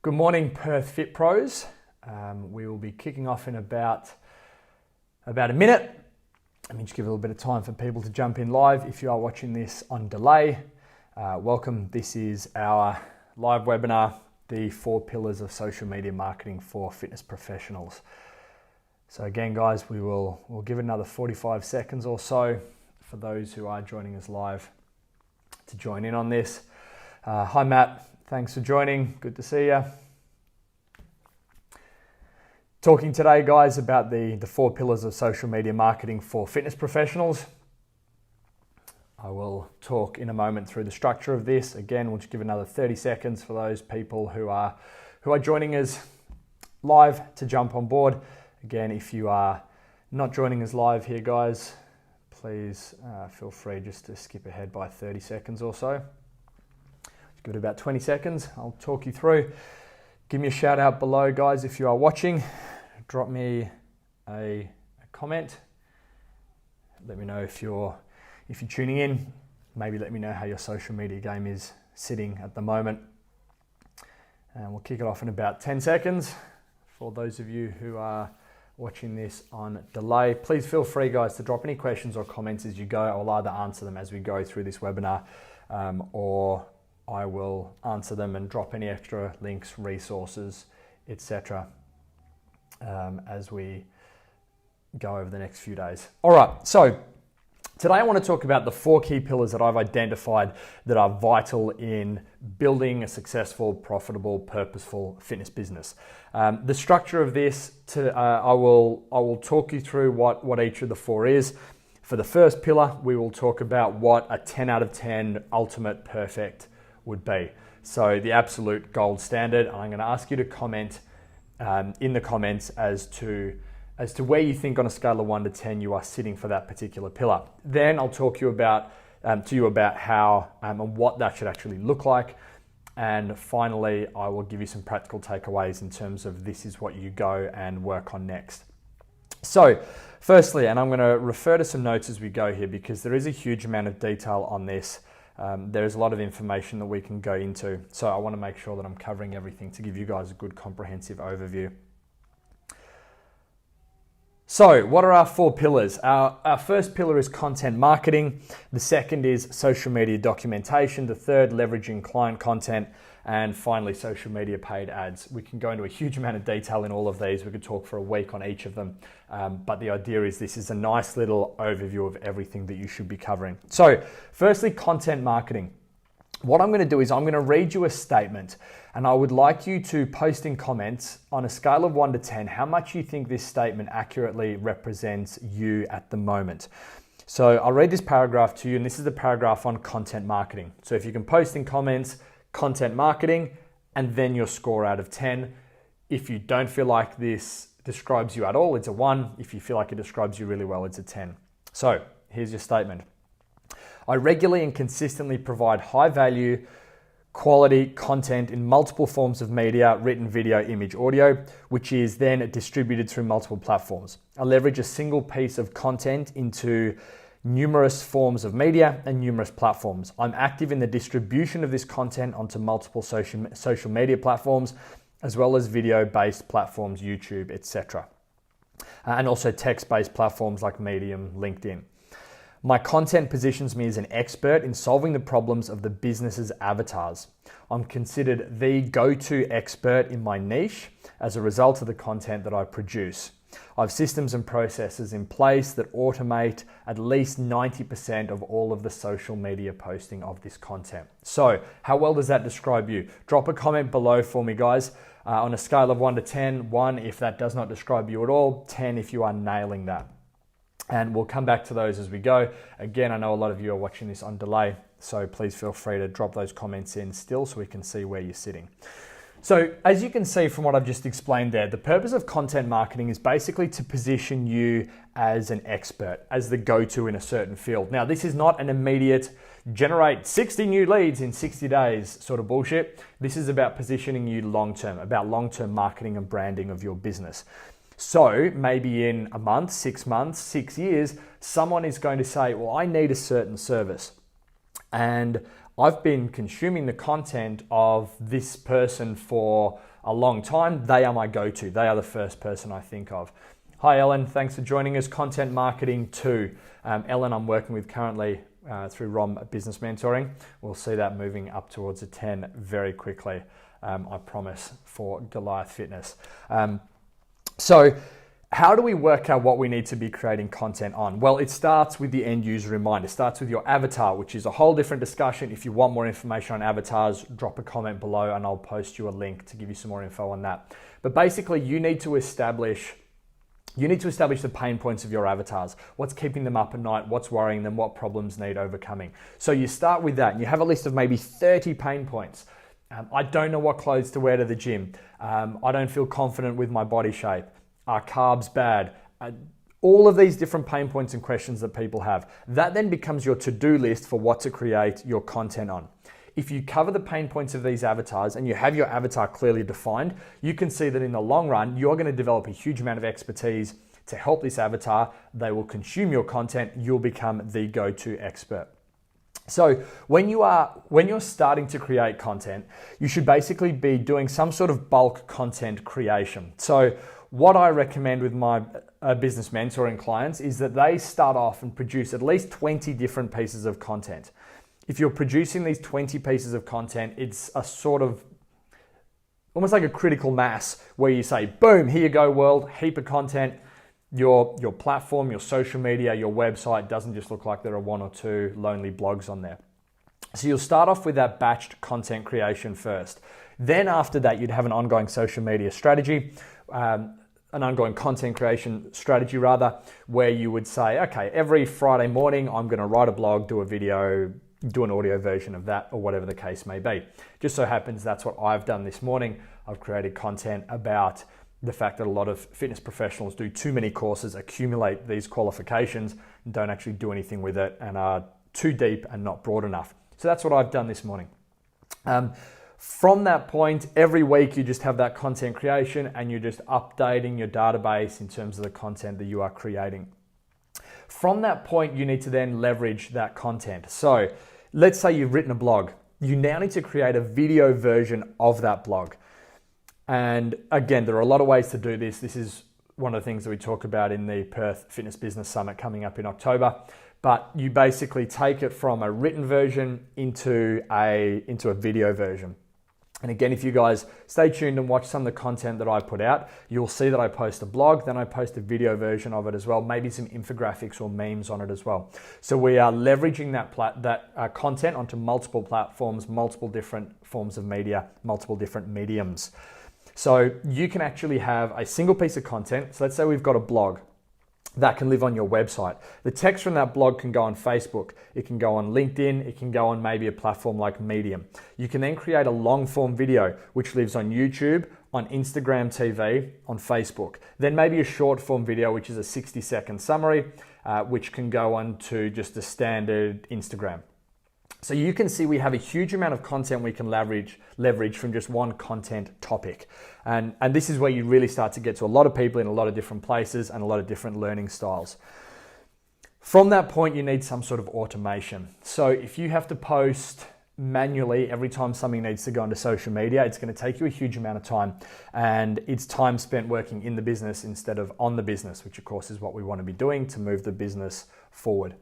Good morning, Perth Fit Pros. We will be kicking off in about a minute. Let me just give a little bit of time for people to jump in live. If you are watching this on delay, welcome. This is our live webinar, the 4 pillars of social media marketing for fitness professionals. So again, guys, we'll give it another 45 seconds or so for those who are joining us live to join in on this. Hi, Matt. Thanks for joining. Good to see you. Talking today, guys, about the 4 pillars of social media marketing for fitness professionals. I will talk in a moment through the structure of this. Again, we'll just give another 30 seconds for those people who are joining us live to jump on board. Again, if you are not joining us live here, guys, please feel free just to skip ahead by 30 seconds or so. Give it about 20 seconds. I'll talk you through. Give me a shout out below, guys, if you are watching. Drop me a comment. Let me know if you're tuning in. Maybe let me know how your social media game is sitting at the moment. And we'll kick it off in about 10 seconds. For those of you who are watching this on delay, please feel free, guys, to drop any questions or comments as you go. I'll either answer them as we go through this webinar or I will answer them and drop any extra links, resources, etc. As we go over the next few days. All right, so today I want to talk about the 4 key pillars that I've identified that are vital in building a successful, profitable, purposeful fitness business. The structure of this, I will talk you through what each of the 4 is. For the first pillar, we will talk about what a 10 out of 10 ultimate perfect would be. So the absolute gold standard. I'm going to ask you to comment in the comments as to where you think on a scale of 1 to 10 you are sitting for that particular pillar. Then I'll talk to you about how and what that should actually look like. And finally, I will give you some practical takeaways in terms of this is what you go and work on next. So firstly, and I'm going to refer to some notes as we go here because there is a huge amount of detail on this. There's a lot of information that we can go into. So I want to make sure that I'm covering everything to give you guys a good comprehensive overview. So what are our 4 pillars? Our first pillar is content marketing. The second is social media documentation. The third, leveraging client content. And finally, social media paid ads. We can go into a huge amount of detail in all of these. We could talk for a week on each of them. But the idea is this is a nice little overview of everything that you should be covering. So firstly, content marketing. What I'm going to do is I'm going to read you a statement and I would like you to post in comments on a scale of 1 to 10 how much you think this statement accurately represents you at the moment. So I'll read this paragraph to you, and this is the paragraph on content marketing. So if you can post in comments, content marketing, and then your score out of 10. If you don't feel like this describes you at all, it's a 1. If you feel like it describes you really well, it's a 10. So here's your statement. I regularly and consistently provide high value, quality content in multiple forms of media, written, video, image, audio, which is then distributed through multiple platforms. I leverage a single piece of content into numerous forms of media and numerous platforms. I'm active in the distribution of this content onto multiple social media platforms, as well as video-based platforms, YouTube, etc. And also text-based platforms like Medium, LinkedIn. My content positions me as an expert in solving the problems of the business's avatars. I'm considered the go-to expert in my niche as a result of the content that I produce. I have systems and processes in place that automate at least 90% of all of the social media posting of this content. So how well does that describe you? Drop a comment below for me, guys. On a scale of 1 to 10, 1 if that does not describe you at all, 10 if you are nailing that. And we'll come back to those as we go. Again, I know a lot of you are watching this on delay, so please feel free to drop those comments in still so we can see where you're sitting. So as you can see from what I've just explained there, the purpose of content marketing is basically to position you as an expert, as the go-to in a certain field. Now, this is not an immediate generate 60 new leads in 60 days sort of bullshit. This is about positioning you long-term, about long-term marketing and branding of your business. So maybe in a month, 6 months, 6 years, someone is going to say, well, I need a certain service. And I've been consuming the content of this person for a long time, they are my go-to. They are the first person I think of. Hi, Ellen. Thanks for joining us. Content Marketing 2. Ellen, I'm working with currently through ROM Business Mentoring. We'll see that moving up towards a 10 very quickly, I promise, for Goliath Fitness. So how do we work out what we need to be creating content on? Well, it starts with the end user in mind. It starts with your avatar, which is a whole different discussion. If you want more information on avatars, drop a comment below and I'll post you a link to give you some more info on that. But basically, you need to establish the pain points of your avatars. What's keeping them up at night? What's worrying them? What problems need overcoming? So you start with that and you have a list of maybe 30 pain points. I don't know what clothes to wear to the gym. I don't feel confident with my body shape. Are carbs bad? All of these different pain points and questions that people have. That then becomes your to-do list for what to create your content on. If you cover the pain points of these avatars and you have your avatar clearly defined, you can see that in the long run, you're going to develop a huge amount of expertise to help this avatar. They will consume your content. You'll become the go-to expert. So when you're starting to create content, you should basically be doing some sort of bulk content creation. So what I recommend with my business mentoring clients is that they start off and produce at least 20 different pieces of content. If you're producing these 20 pieces of content, it's a sort of almost like a critical mass where you say, boom, here you go, world, heap of content. Your platform, your social media, your website doesn't just look like there are one or two lonely blogs on there. So you'll start off with that batched content creation first. Then after that, you'd have an ongoing social media strategy, an ongoing content creation strategy rather, where you would say, okay, every Friday morning, I'm going to write a blog, do a video, do an audio version of that, or whatever the case may be. Just so happens that's what I've done this morning. I've created content about the fact that a lot of fitness professionals do too many courses, accumulate these qualifications, and don't actually do anything with it, and are too deep and not broad enough. So that's what I've done this morning. From that point, every week you just have that content creation and you're just updating your database in terms of the content that you are creating. From that point, you need to then leverage that content. So let's say you've written a blog. You now need to create a video version of that blog. And again, there are a lot of ways to do this. This is one of the things that we talk about in the Perth Fitness Business Summit coming up in October. But you basically take it from a written version into a video version. And again, if you guys stay tuned and watch some of the content that I put out, you'll see that I post a blog, then I post a video version of it as well, maybe some infographics or memes on it as well. So we are leveraging that content onto multiple platforms, multiple different forms of media, multiple different mediums. So you can actually have a single piece of content. So let's say we've got a blog that can live on your website. The text from that blog can go on Facebook. It can go on LinkedIn. It can go on maybe a platform like Medium. You can then create a long form video, which lives on YouTube, on Instagram TV, on Facebook. Then maybe a short form video, which is a 60-second summary, which can go on to just a standard Instagram. So you can see we have a huge amount of content we can leverage from just one content topic. And this is where you really start to get to a lot of people in a lot of different places and a lot of different learning styles. From that point, you need some sort of automation. So if you have to post manually every time something needs to go into social media, it's going to take you a huge amount of time. And it's time spent working in the business instead of on the business, which of course is what we want to be doing to move the business forward.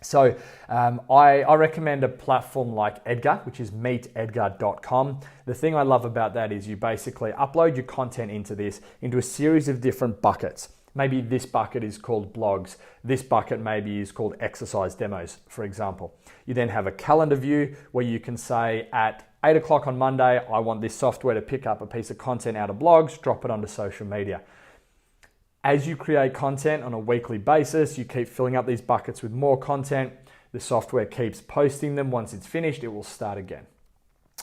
So I recommend a platform like Edgar, which is meetedgar.com. The thing I love about that is you basically upload your content into a series of different buckets. Maybe this bucket is called blogs. This bucket maybe is called exercise demos, for example. You then have a calendar view where you can say at 8 o'clock on Monday, I want this software to pick up a piece of content out of blogs, drop it onto social media. As you create content on a weekly basis, you keep filling up these buckets with more content. The software keeps posting them. Once it's finished, it will start again.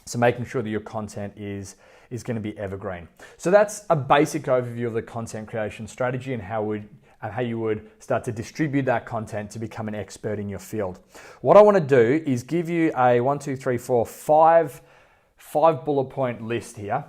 So making sure that your content is going to be evergreen. So that's a basic overview of the content creation strategy and how you would start to distribute that content to become an expert in your field. What I want to do is give you a 5 bullet point list here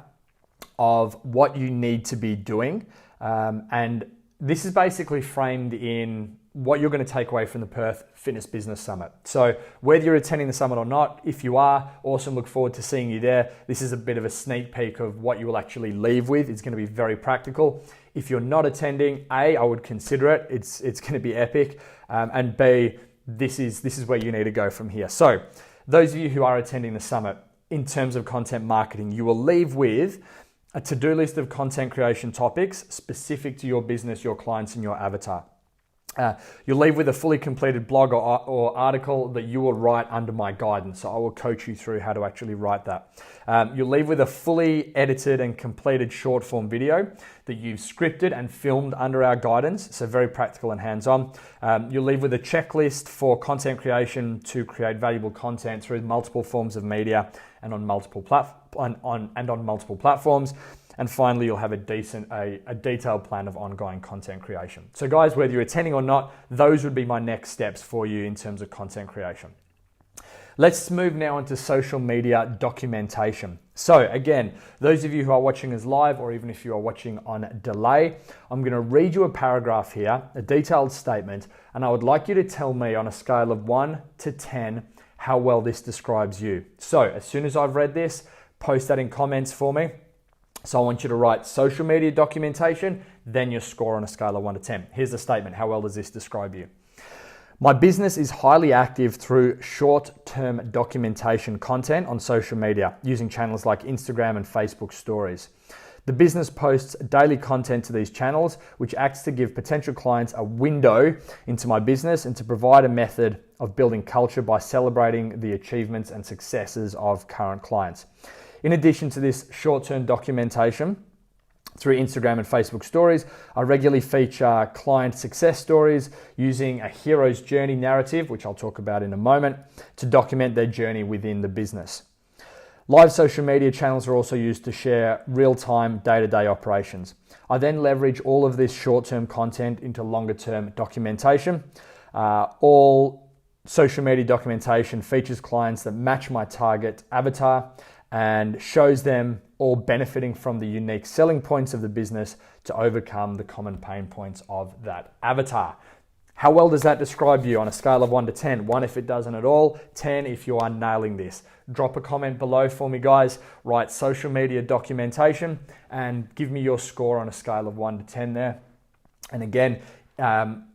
of what you need to be doing. And this is basically framed in what you're going to take away from the Perth Fitness Business Summit. So whether you're attending the summit or not, if you are, awesome, look forward to seeing you there. This is a bit of a sneak peek of what you will actually leave with. It's going to be very practical. If you're not attending, A, I would consider it. It's going to be epic. And B, this is where you need to go from here. So those of you who are attending the summit, in terms of content marketing, you will leave with a to-do list of content creation topics specific to your business, your clients, and your avatar. You'll leave with a fully completed blog or article that you will write under my guidance. So I will coach you through how to actually write that. You'll leave with a fully edited and completed short form video that you've scripted and filmed under our guidance. So very practical and hands-on. You'll leave with a checklist for content creation to create valuable content through multiple forms of media and on multiple platforms. And finally, you'll have a detailed plan of ongoing content creation. So guys, whether you're attending or not, those would be my next steps for you in terms of content creation. Let's move now into social media documentation. So again, those of you who are watching us live, or even if you are watching on delay, I'm going to read you a paragraph here, a detailed statement, and I would like you to tell me on a scale of 1 to 10 how well this describes you. So as soon as I've read this, post that in comments for me. So I want you to write social media documentation, then your score on a scale of 1 to 10. Here's the statement. How well does this describe you? My business is highly active through short-term documentation content on social media using channels like Instagram and Facebook stories. The business posts daily content to these channels, which acts to give potential clients a window into my business and to provide a method of building culture by celebrating the achievements and successes of current clients. In addition to this short-term documentation through Instagram and Facebook stories, I regularly feature client success stories using a hero's journey narrative, which I'll talk about in a moment, to document their journey within the business. Live social media channels are also used to share real-time day-to-day operations. I then leverage all of this short-term content into longer-term documentation. All social media documentation features clients that match my target avatar and shows them all benefiting from the unique selling points of the business to overcome the common pain points of that avatar. How well does that describe you on a scale of 1 to 10? 1 if it doesn't at all, 10 if you are nailing this. Drop a comment below for me, guys. Write social media documentation and give me your score on a scale of 1 to 10 there. And again,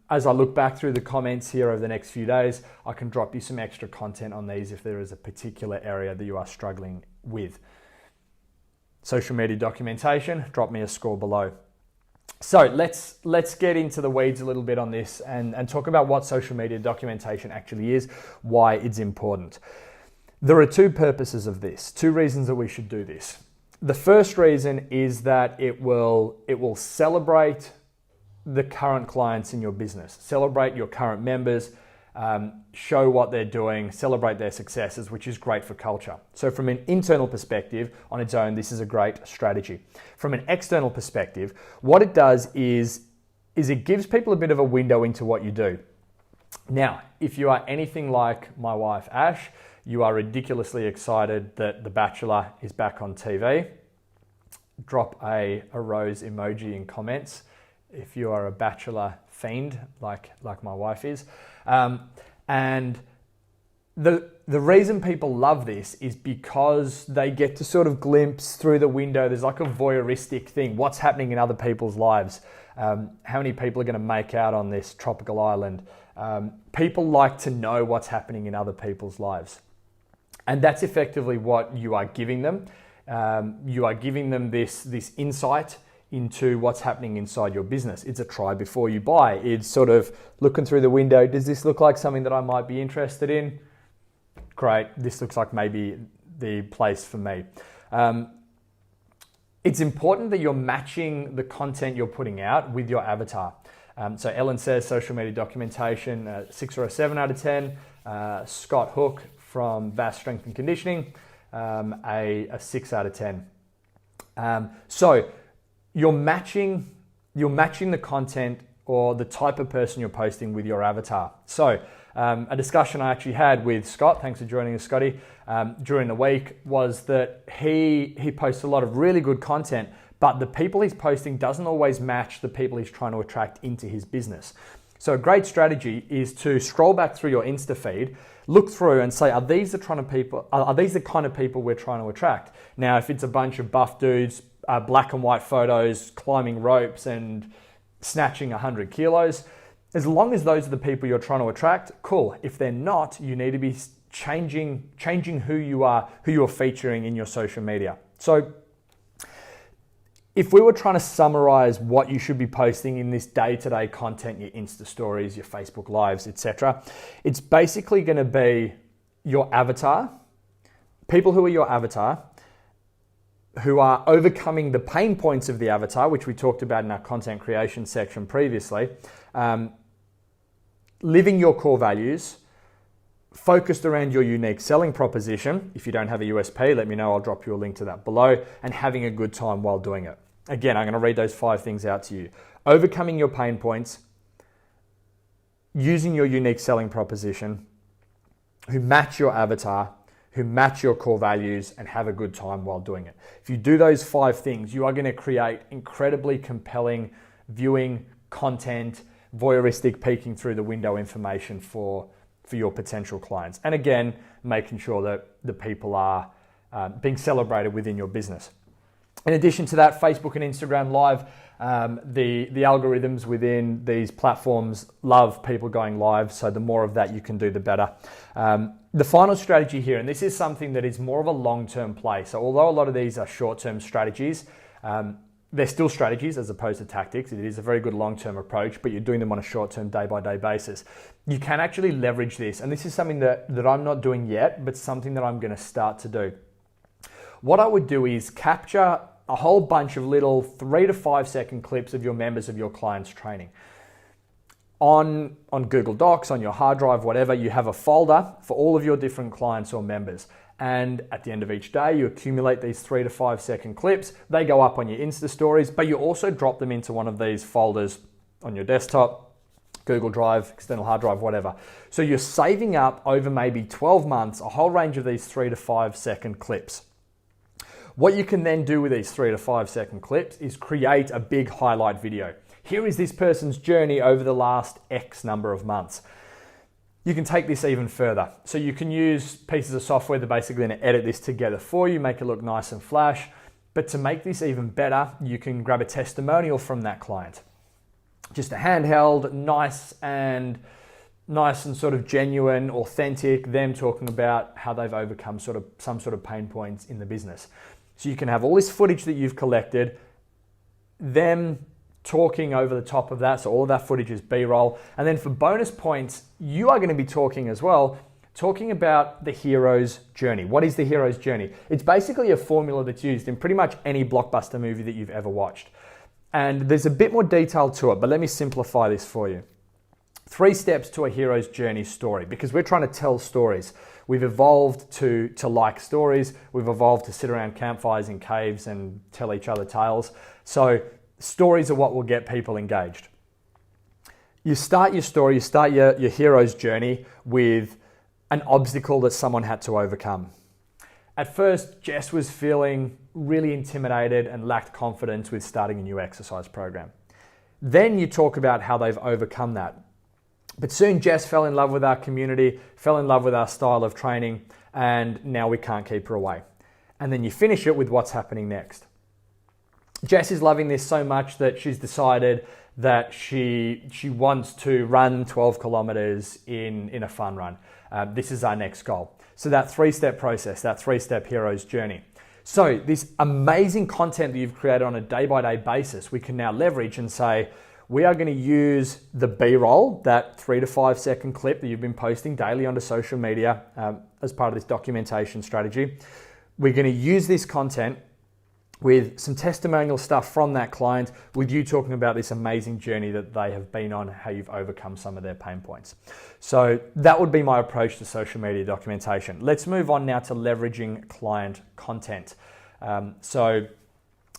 as I look back through the comments here over the next few days, I can drop you some extra content on these if there is a particular area that you are struggling with. Social media documentation, drop me a score below. So let's get into the weeds a little bit on this and talk about what social media documentation actually is, why it's important. There are two purposes of this, two reasons that we should do this. The first reason is that it will celebrate the current clients in your business, celebrate your current members, show what they're doing, celebrate their successes, which is great for culture. So from an internal perspective, on its own, this is a great strategy. From an external perspective, what it does is it gives people a bit of a window into what you do. Now, if you are anything like my wife, Ash, you are ridiculously excited that The Bachelor is back on TV. Drop a rose emoji in comments if you are a Bachelor fiend like my wife is. And the reason people love this is because they get to sort of glimpse through the window. There's like a voyeuristic thing. What's happening in other people's lives? How many people are going to make out on this tropical island? People like to know what's happening in other people's lives. And that's effectively what you are giving them. You are giving them this insight into what's happening inside your business. It's a try before you buy. It's sort of looking through the window. Does this look like something that I might be interested in? Great. This looks like maybe the place for me. It's important that you're matching the content you're putting out with your avatar. So Ellen says social media documentation, 6 or a 7 out of 10. Scott Hook from Vast Strength and Conditioning, a 6 out of 10. So you're matching the content or the type of person you're posting with your avatar. So a discussion I actually had with Scott, thanks for joining us, Scotty, during the week, was that he posts a lot of really good content, but the people he's posting doesn't always match the people he's trying to attract into his business. So a great strategy is to scroll back through your Insta feed, look through and say, are these the kind of people we're trying to attract? Now, if it's a bunch of buff dudes, black and white photos, climbing ropes and snatching 100 kilos, as long as those are the people you're trying to attract, cool. If they're not, you need to be changing who you're featuring in your social media. So if we were trying to summarize what you should be posting in this day-to-day content, your Insta stories, your Facebook lives, etc., it's basically going to be your avatar, people who are your avatar, who are overcoming the pain points of the avatar, which we talked about in our content creation section previously, living your core values, focused around your unique selling proposition. If you don't have a USP, let me know, I'll drop you a link to that below, and having a good time while doing it. Again, I'm going to read those 5 things out to you. Overcoming your pain points, using your unique selling proposition, who match your avatar, who match your core values, and have a good time while doing it. If you do those 5 things, you are going to create incredibly compelling viewing content, voyeuristic peeking through the window information for your potential clients. And again, making sure that the people are being celebrated within your business. In addition to that, Facebook and Instagram Live, the algorithms within these platforms love people going live, so the more of that you can do, the better. The final strategy here, and this is something that is more of a long-term play. So although a lot of these are short-term strategies, they're still strategies as opposed to tactics. It is a very good long-term approach, but you're doing them on a short-term, day-by-day basis. You can actually leverage this, and this is something that I'm not doing yet, but something that I'm going to start to do. What I would do is capture a whole bunch of little 3 to 5 second clips of your members of your client's training. On Google Docs, on your hard drive, whatever, you have a folder for all of your different clients or members. And at the end of each day, you accumulate these 3 to 5 second clips. They go up on your Insta stories, but you also drop them into one of these folders on your desktop, Google Drive, external hard drive, whatever. So you're saving up over maybe 12 months, a whole range of these 3 to 5 second clips. What you can then do with these 3 to 5 second clips is create a big highlight video. Here is this person's journey over the last X number of months. You can take this even further. So you can use pieces of software that basically going to edit this together for you, make it look nice and flash. But to make this even better, you can grab a testimonial from that client. Just a handheld, nice and sort of genuine, authentic, them talking about how they've overcome some sort of pain points in the business. So you can have all this footage that you've collected, them talking over the top of that, so all of that footage is B-roll. And then for bonus points, you are going to be talking as well, talking about the hero's journey. What is the hero's journey? It's basically a formula that's used in pretty much any blockbuster movie that you've ever watched. And there's a bit more detail to it, but let me simplify this for you. 3 steps to a hero's journey story, because we're trying to tell stories. We've evolved to like stories. We've evolved to sit around campfires in caves and tell each other tales. So stories are what will get people engaged. You start your story, you start your hero's journey with an obstacle that someone had to overcome. At first, Jess was feeling really intimidated and lacked confidence with starting a new exercise program. Then you talk about how they've overcome that. But soon Jess fell in love with our community, fell in love with our style of training, and now we can't keep her away. And then you finish it with what's happening next. Jess is loving this so much that she's decided that she wants to run 12 kilometers in a fun run. This is our next goal. So that 3-step process, that 3-step hero's journey. So this amazing content that you've created on a day-by-day basis, we can now leverage and say, we are going to use the B-roll, that 3 to 5 second clip that you've been posting daily onto social media as part of this documentation strategy. We're going to use this content with some testimonial stuff from that client, with you talking about this amazing journey that they have been on, how you've overcome some of their pain points. So that would be my approach to social media documentation. Let's move on now to leveraging client content. So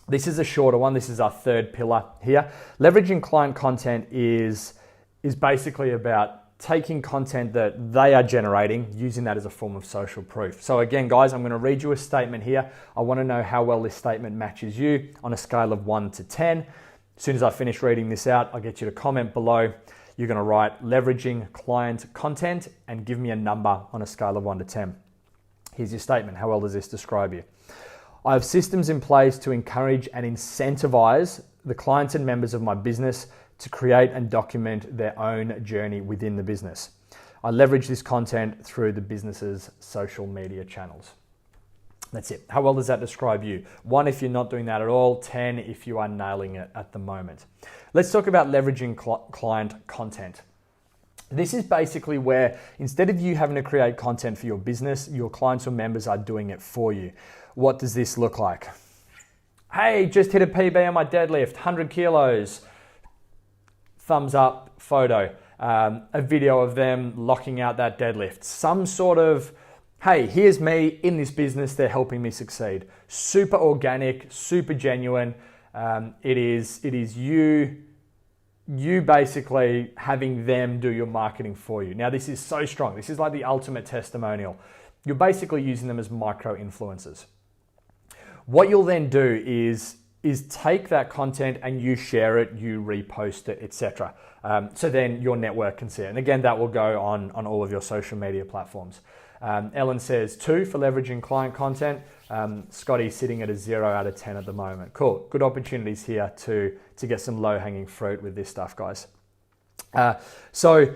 this is a shorter one. This is our 3rd pillar here. Leveraging client content is basically about taking content that they are generating, using that as a form of social proof. So again, guys, I'm going to read you a statement here. I want to know how well this statement matches you on a scale of 1 to 10. As soon as I finish reading this out, I'll get you to comment below. you're going to write leveraging client content and give me a number on a scale of 1 to 10. Here's your statement. How well does this describe you? I have systems in place to encourage and incentivize the clients and members of my business to create and document their own journey within the business. I leverage this content through the business's social media channels. That's it. How well does that describe you? 1 if you're not doing that at all, 10 if you are nailing it at the moment. Let's talk about leveraging client content. This is basically where instead of you having to create content for your business, your clients or members are doing it for you. What does this look like? Hey, just hit a PB on my deadlift, 100 kilos. Thumbs up photo. A video of them locking out that deadlift. Some sort of, hey, here's me in this business, they're helping me succeed. Super organic, super genuine. It is you basically having them do your marketing for you. Now, this is so strong. This is like the ultimate testimonial. You're basically using them as micro-influencers. What you'll then do is take that content and you share it, you repost it, etc. So then your network can see it. And again, that will go on all of your social media platforms. Ellen says 2 for leveraging client content. Scotty's sitting at a 0 out of 10 at the moment. Cool. Good opportunities here to get some low-hanging fruit with this stuff, guys. So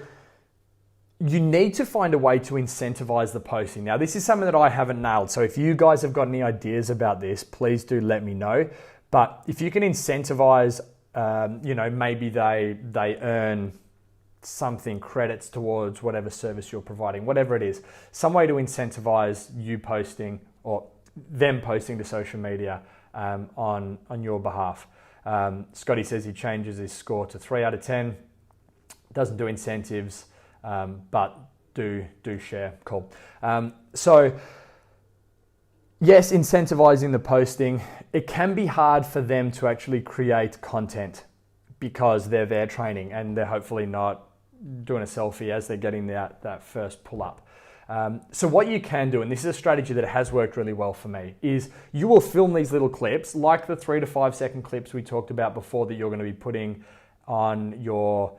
you need to find a way to incentivize the posting. Now, this is something that I haven't nailed. So if you guys have got any ideas about this, please do let me know. But if you can incentivize, maybe they earn something, credits towards whatever service you're providing, whatever it is, some way to incentivize you posting or them posting to social media on your behalf. Scotty says he changes his score to 3 out of 10. Doesn't do incentives, but do share. Cool. So yes, incentivizing the posting. It can be hard for them to actually create content because they're there training and they're hopefully not doing a selfie as they're getting that first pull up. So what you can do, and this is a strategy that has worked really well for me, is you will film these little clips, like the 3 to 5 second clips we talked about before that you're going to be putting on your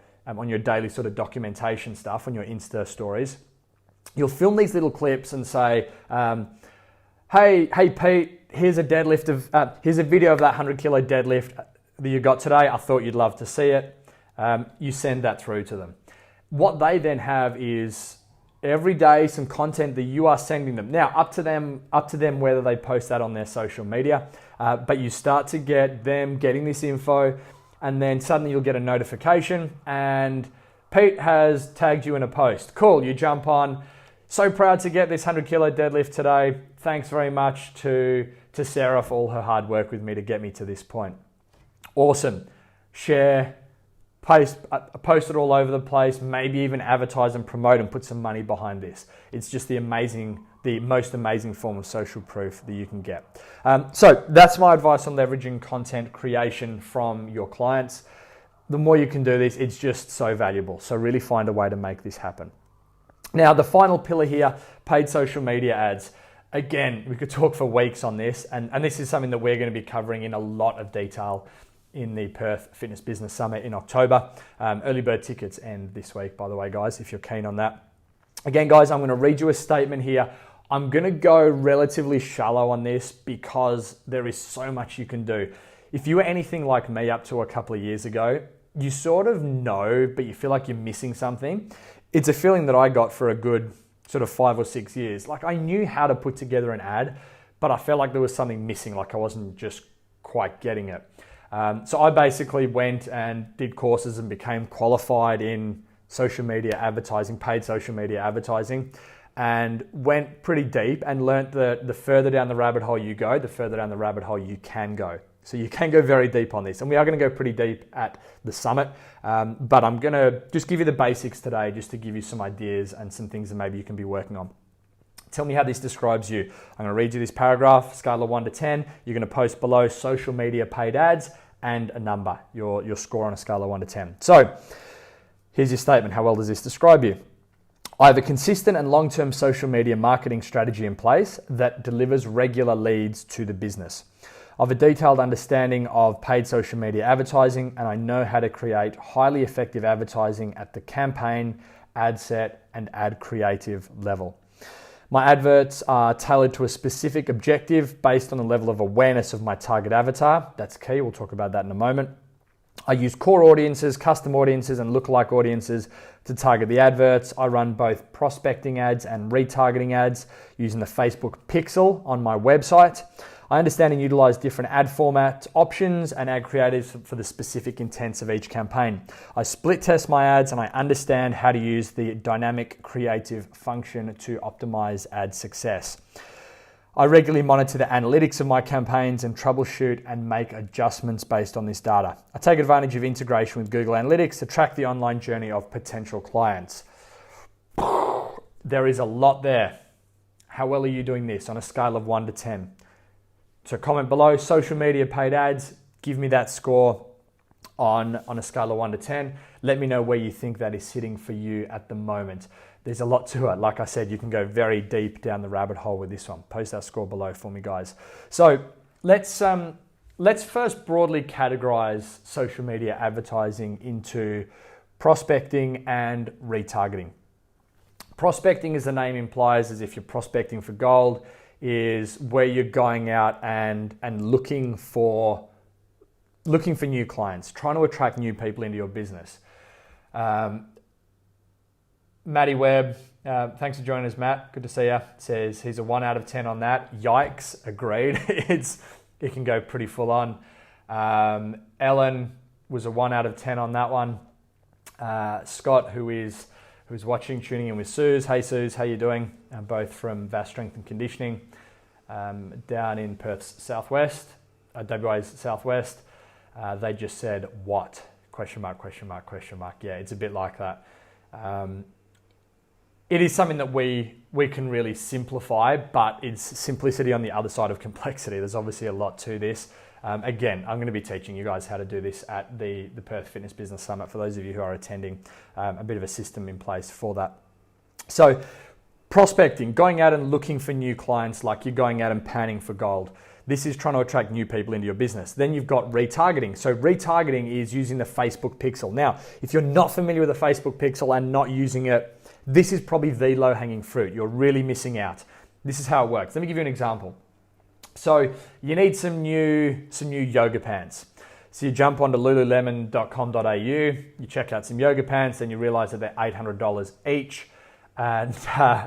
daily sort of documentation stuff, on your Insta stories. You'll film these little clips and say, hey Pete, here's a video of that 100 kilo deadlift that you got today. I thought you'd love to see it. You send that through to them. What they then have is every day some content that you are sending them. Now, up to them whether they post that on their social media, but you start to get them getting this info, and then suddenly you'll get a notification and Pete has tagged you in a post. Cool, you jump on. So proud to get this 100 kilo deadlift today. Thanks very much to Sarah for all her hard work with me to get me to this point. Awesome. Share, post it all over the place, maybe even advertise and promote and put some money behind this. It's just the most amazing form of social proof that you can get. So that's my advice on leveraging content creation from your clients. The more you can do this, it's just so valuable. So really find a way to make this happen. Now, the final pillar here, paid social media ads. Again, we could talk for weeks on this, and this is something that we're going to be covering in a lot of detail in the Perth Fitness Business Summit in October. Early bird tickets end this week, by the way, guys, if you're keen on that. Again, guys, I'm going to read you a statement here. I'm going to go relatively shallow on this because there is so much you can do. If you were anything like me up to a couple of years ago, you sort of know, but you feel like you're missing something. It's a feeling that I got for a good sort of 5 or 6 years. Like I knew how to put together an ad, but I felt like there was something missing, like I wasn't just quite getting it. So I basically went and did courses and became qualified in social media advertising, paid social media advertising, and went pretty deep and learnt that the further down the rabbit hole you go, the further down the rabbit hole you can go. So you can go very deep on this, and we are going to go pretty deep at the summit, but I'm going to just give you the basics today just to give you some ideas and some things that maybe you can be working on. Tell me how this describes you. I'm going to read you this paragraph, scale of 1 to 10. You're going to post below social media paid ads and a number, your score on a scale of 1 to 10. So here's your statement. How well does this describe you? I have a consistent and long-term social media marketing strategy in place that delivers regular leads to the business. I have a detailed understanding of paid social media advertising, and I know how to create highly effective advertising at the campaign, ad set, and ad creative level. My adverts are tailored to a specific objective based on the level of awareness of my target avatar. That's key. We'll talk about that in a moment. I use core audiences, custom audiences, and lookalike audiences to target the adverts. I run both prospecting ads and retargeting ads using the Facebook Pixel on my website. I understand and utilize different ad format options and ad creatives for the specific intents of each campaign. I split test my ads and I understand how to use the dynamic creative function to optimize ad success. I regularly monitor the analytics of my campaigns and troubleshoot and make adjustments based on this data. I take advantage of integration with Google Analytics to track the online journey of potential clients. There is a lot there. How well are you doing this on a scale of 1 to 10? So comment below, social media paid ads, give me that score on a scale of 1 to 10. Let me know where you think that is sitting for you at the moment. There's a lot to it. Like I said, you can go very deep down the rabbit hole with this one. Post that score below for me, guys. So let's first broadly categorize social media advertising into prospecting and retargeting. Prospecting, as the name implies, is if you're prospecting for gold, is where you're going out and looking for new clients, trying to attract new people into your business. Matty Webb, thanks for joining us, Matt. Good to see you. Says he's a 1 out of 10 on that. Yikes, agreed. It can go pretty full on. Ellen was a 1 out of 10 on that one. Scott, who's watching, tuning in with Suze. Hey Suze, how you doing? Both from Vast Strength and Conditioning down in Perth's southwest, WA's southwest. They just said, what? Question mark, question mark, question mark. Yeah, it's a bit like that. It is something that we can really simplify, but it's simplicity on the other side of complexity. There's obviously a lot to this. Again, I'm going to be teaching you guys how to do this at the Perth Fitness Business Summit. For those of you who are attending, a bit of a system in place for that. So prospecting, going out and looking for new clients like you're going out and panning for gold. This is trying to attract new people into your business. Then you've got retargeting. So retargeting is using the Facebook Pixel. Now, if you're not familiar with the Facebook Pixel and not using it, this is probably the low-hanging fruit. You're really missing out. This is how it works. Let me give you an example. So you need some new yoga pants. So you jump onto lululemon.com.au, you check out some yoga pants, then you realize that they're $800 each. And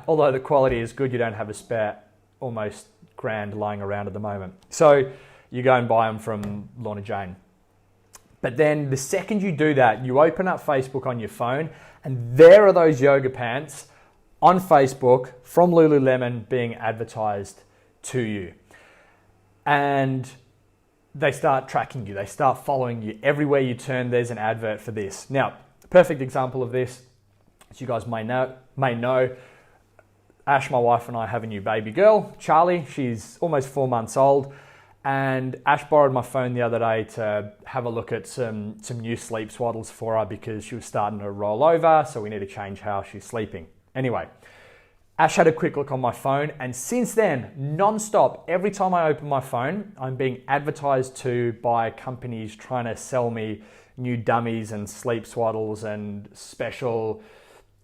although the quality is good, you don't have a spare almost grand lying around at the moment. So you go and buy them from Lorna Jane. But then the second you do that, you open up Facebook on your phone, and there are those yoga pants on Facebook from Lululemon being advertised to you. And they start tracking you. They start following you. Everywhere you turn, there's an advert for this. Now, perfect example of this, as you guys may know, Ash, my wife, and I have a new baby girl, Charlie. She's almost 4 months old. And Ash borrowed my phone the other day to have a look at some new sleep swaddles for her because she was starting to roll over, so we need to change how she's sleeping. Anyway, Ash had a quick look on my phone, and since then, non-stop, every time I open my phone, I'm being advertised to by companies trying to sell me new dummies and sleep swaddles and special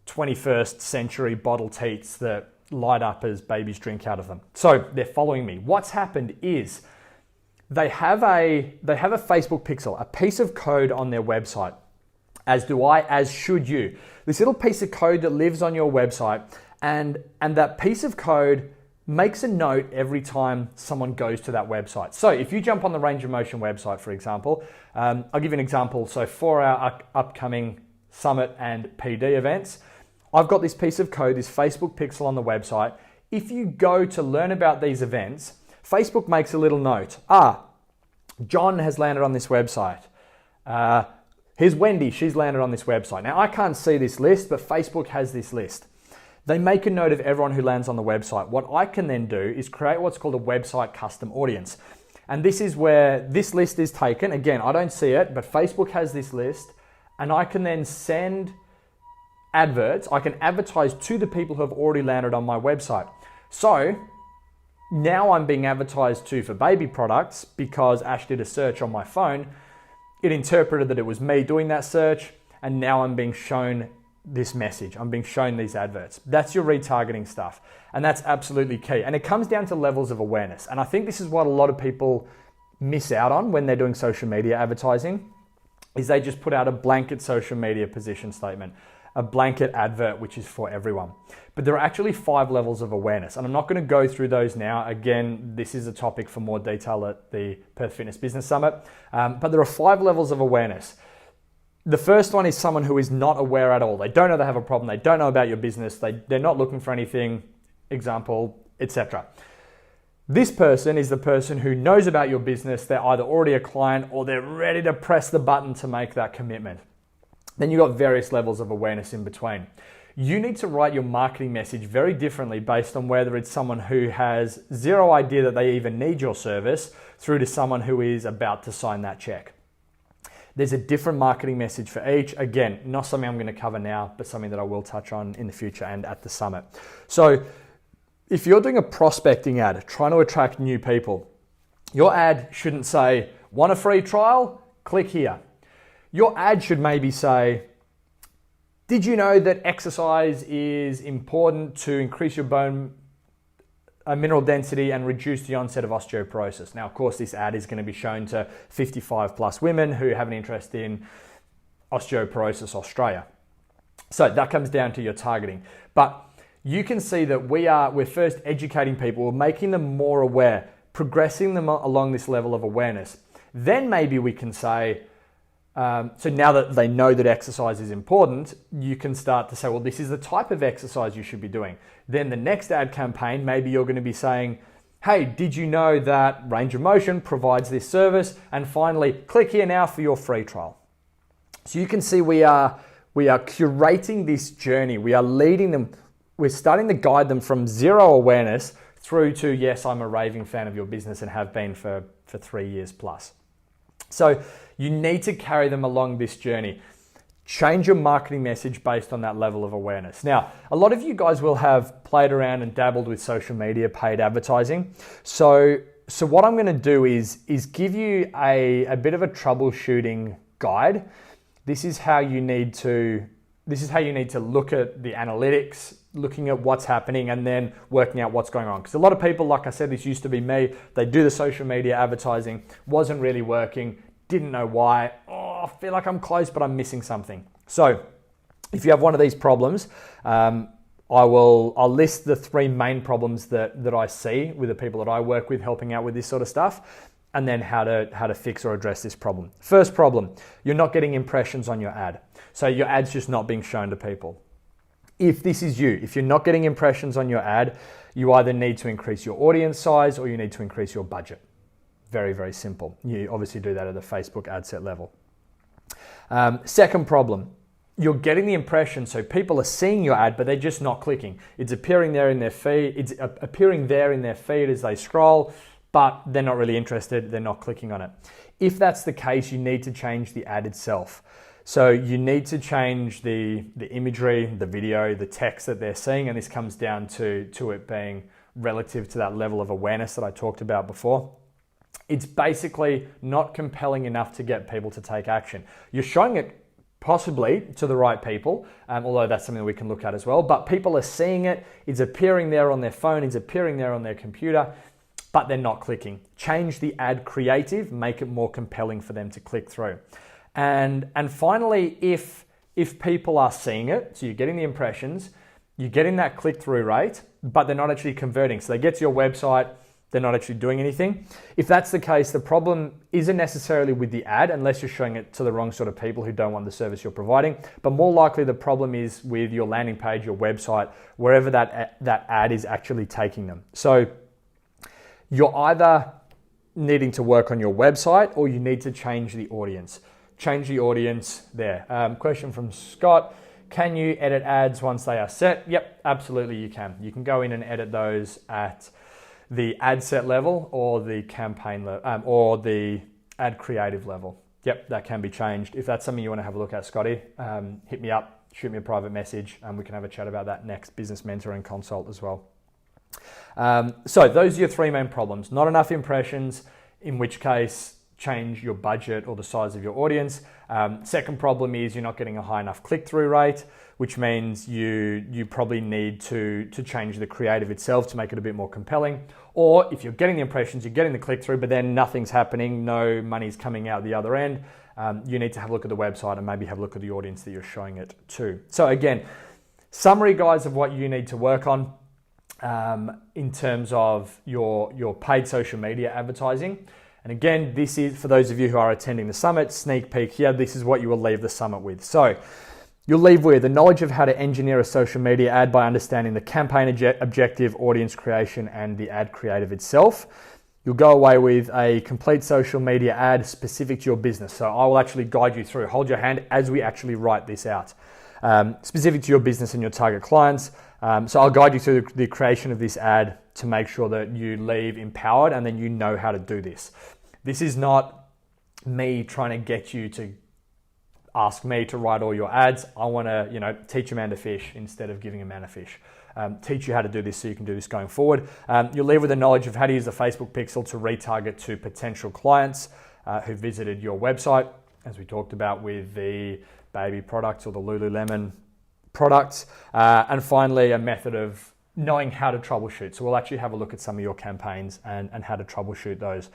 21st century bottle teats that light up as babies drink out of them. So they're following me. What's happened is they have a Facebook Pixel, a piece of code on their website, as do I, as should you. This little piece of code that lives on your website, and that piece of code makes a note every time someone goes to that website. So if you jump on the Range of Motion website, for example, I'll give you an example. So for our upcoming summit and PD events, I've got this piece of code, this Facebook Pixel on the website. If you go to learn about these events, Facebook makes a little note. John has landed on this website. Here's Wendy, she's landed on this website. Now I can't see this list, but Facebook has this list. They make a note of everyone who lands on the website. What I can then do is create what's called a website custom audience. And this is where this list is taken. Again, I don't see it, but Facebook has this list, and I can then send adverts. I can advertise to the people who have already landed on my website. So Now I'm being advertised to for baby products because Ash did a search on my phone. It interpreted that it was me doing that search, and now I'm being shown this message. I'm being shown these adverts. That's your retargeting stuff, and that's absolutely key. And it comes down to levels of awareness. And I think this is what a lot of people miss out on when they're doing social media advertising, is they just put out a blanket social media position statement, a blanket advert, which is for everyone. But there are actually 5 levels of awareness, and I'm not going to go through those now. Again, this is a topic for more detail at the Perth Fitness Business Summit. But there are 5 levels of awareness. The first one is someone who is not aware at all. They don't know they have a problem. They don't know about your business. They're not looking for anything, example, etc. This person is the person who knows about your business. They're either already a client or they're ready to press the button to make that commitment. Then you've got various levels of awareness in between. You need to write your marketing message very differently based on whether it's someone who has zero idea that they even need your service through to someone who is about to sign that check. There's a different marketing message for each. Again, not something I'm going to cover now, but something that I will touch on in the future and at the summit. So if you're doing a prospecting ad, trying to attract new people, your ad shouldn't say, want a free trial? Click here. Your ad should maybe say, did you know that exercise is important to increase your bone mineral density and reduce the onset of osteoporosis? Now, of course, this ad is going to be shown to 55 plus women who have an interest in Osteoporosis Australia. So that comes down to your targeting. But you can see that we're first educating people, we're making them more aware, progressing them along this level of awareness. Then maybe we can say, so now that they know that exercise is important, you can start to say, well, this is the type of exercise you should be doing. Then the next ad campaign, maybe you're going to be saying, hey, did you know that Range of Motion provides this service? And finally, click here now for your free trial. So you can see we are curating this journey. We are leading them. We're starting to guide them from zero awareness through to, yes, I'm a raving fan of your business and have been for 3 years plus. So you need to carry them along this journey. Change your marketing message based on that level of awareness. Now, a lot of you guys will have played around and dabbled with social media, paid advertising. So what I'm going to do is give you a bit of a troubleshooting guide. This is how you need to look at the analytics, looking at what's happening and then working out what's going on. Because a lot of people, like I said, this used to be me. They do the social media advertising, wasn't really working, didn't know why. Oh, I feel like I'm close, but I'm missing something. So if you have one of these problems, I'll list the 3 main problems that I see with the people that I work with helping out with this sort of stuff, and then how to fix or address this problem. First problem, you're not getting impressions on your ad. So your ad's just not being shown to people. If this is you, if you're not getting impressions on your ad, you either need to increase your audience size or you need to increase your budget. Very, very simple. You obviously do that at the Facebook ad set level. Second problem, you're getting the impression, so people are seeing your ad, but they're just not clicking. It's appearing there in their feed. It's appearing there in their feed as they scroll, but they're not really interested. They're not clicking on it. If that's the case, you need to change the ad itself. So you need to change the imagery, the video, the text that they're seeing, and this comes down to it being relative to that level of awareness that I talked about before. It's basically not compelling enough to get people to take action. You're showing it possibly to the right people, although that's something we can look at as well, but people are seeing it, it's appearing there on their phone, it's appearing there on their computer, but they're not clicking. Change the ad creative, make it more compelling for them to click through. And finally, if people are seeing it, so you're getting the impressions, you're getting that click-through rate, but they're not actually converting. So they get to your website, they're not actually doing anything. If that's the case, the problem isn't necessarily with the ad, unless you're showing it to the wrong sort of people who don't want the service you're providing. But more likely the problem is with your landing page, your website, wherever that ad is actually taking them. So you're either needing to work on your website or you need to change the audience. Change the audience there. Question from Scott. Can you edit ads once they are set? Yep, absolutely you can. You can go in and edit those at the ad set level or the campaign level or the ad creative level. Yep, that can be changed. If that's something you want to have a look at, Scotty, hit me up, shoot me a private message, and we can have a chat about that next business mentoring consult as well. So those are your three main problems. Not enough impressions, in which case change your budget or the size of your audience. Second problem is you're not getting a high enough click-through rate, which means you probably need to change the creative itself to make it a bit more compelling. Or if you're getting the impressions, you're getting the click-through, but then nothing's happening, no money's coming out the other end, you need to have a look at the website and maybe have a look at the audience that you're showing it to. So again, summary, guys, of what you need to work on in terms of your paid social media advertising. And again, this is for those of you who are attending the summit, sneak peek here, this is what you will leave the summit with. So you'll leave with the knowledge of how to engineer a social media ad by understanding the campaign objective, audience creation, and the ad creative itself. You'll go away with a complete social media ad specific to your business. So I will actually guide you through, hold your hand as we actually write this out. Specific to your business and your target clients. So I'll guide you through the creation of this ad to make sure that you leave empowered and then you know how to do this. This is not me trying to get you to ask me to write all your ads. I want to, teach a man to fish instead of giving a man a fish. Teach you how to do this so you can do this going forward. You'll leave with the knowledge of how to use the Facebook pixel to retarget to potential clients who visited your website, as we talked about with the baby products or the Lululemon products. And finally, a method of knowing how to troubleshoot. So we'll actually have a look at some of your campaigns and how to troubleshoot those.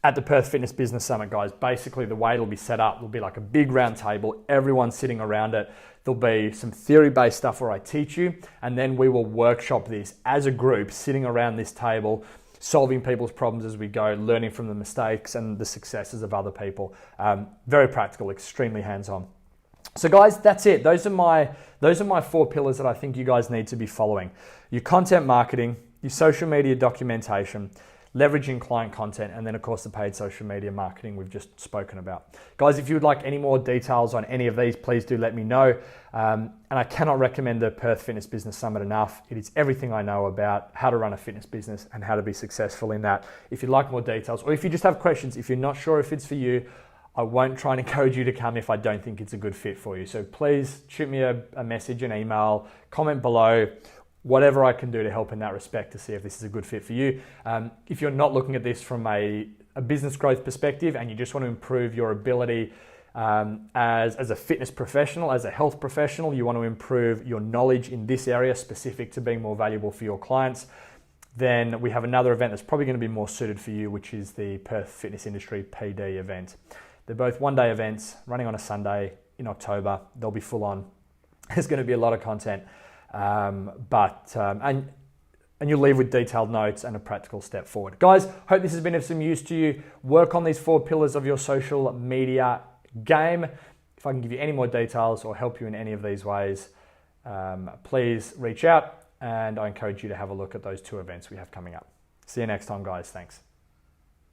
At the Perth Fitness Business Summit, guys, basically the way it'll be set up will be like a big round table, everyone sitting around it. There'll be some theory-based stuff where I teach you, and then we will workshop this as a group, sitting around this table, solving people's problems as we go, learning from the mistakes and the successes of other people. Very practical, extremely hands-on. So guys, that's it. Those are my 4 pillars that I think you guys need to be following. Your content marketing, your social media documentation, leveraging client content, and then of course the paid social media marketing we've just spoken about. Guys, if you would like any more details on any of these, please do let me know. And I cannot recommend the Perth Fitness Business Summit enough. It is everything I know about how to run a fitness business and how to be successful in that. If you'd like more details, or if you just have questions, if you're not sure if it's for you, I won't try and encourage you to come if I don't think it's a good fit for you. So please shoot me a message, an email, comment below, whatever I can do to help in that respect to see if this is a good fit for you. If you're not looking at this from a business growth perspective and you just want to improve your ability as a fitness professional, as a health professional, you want to improve your knowledge in this area specific to being more valuable for your clients, then we have another event that's probably going to be more suited for you, which is the Perth Fitness Industry PD event. They're both one-day events running on a Sunday in October. They'll be full on. There's going to be a lot of content. And you'll leave with detailed notes and a practical step forward. Guys, hope this has been of some use to you. Work on these 4 pillars of your social media game. If I can give you any more details or help you in any of these ways, please reach out, and I encourage you to have a look at those 2 events we have coming up. See you next time, guys. Thanks.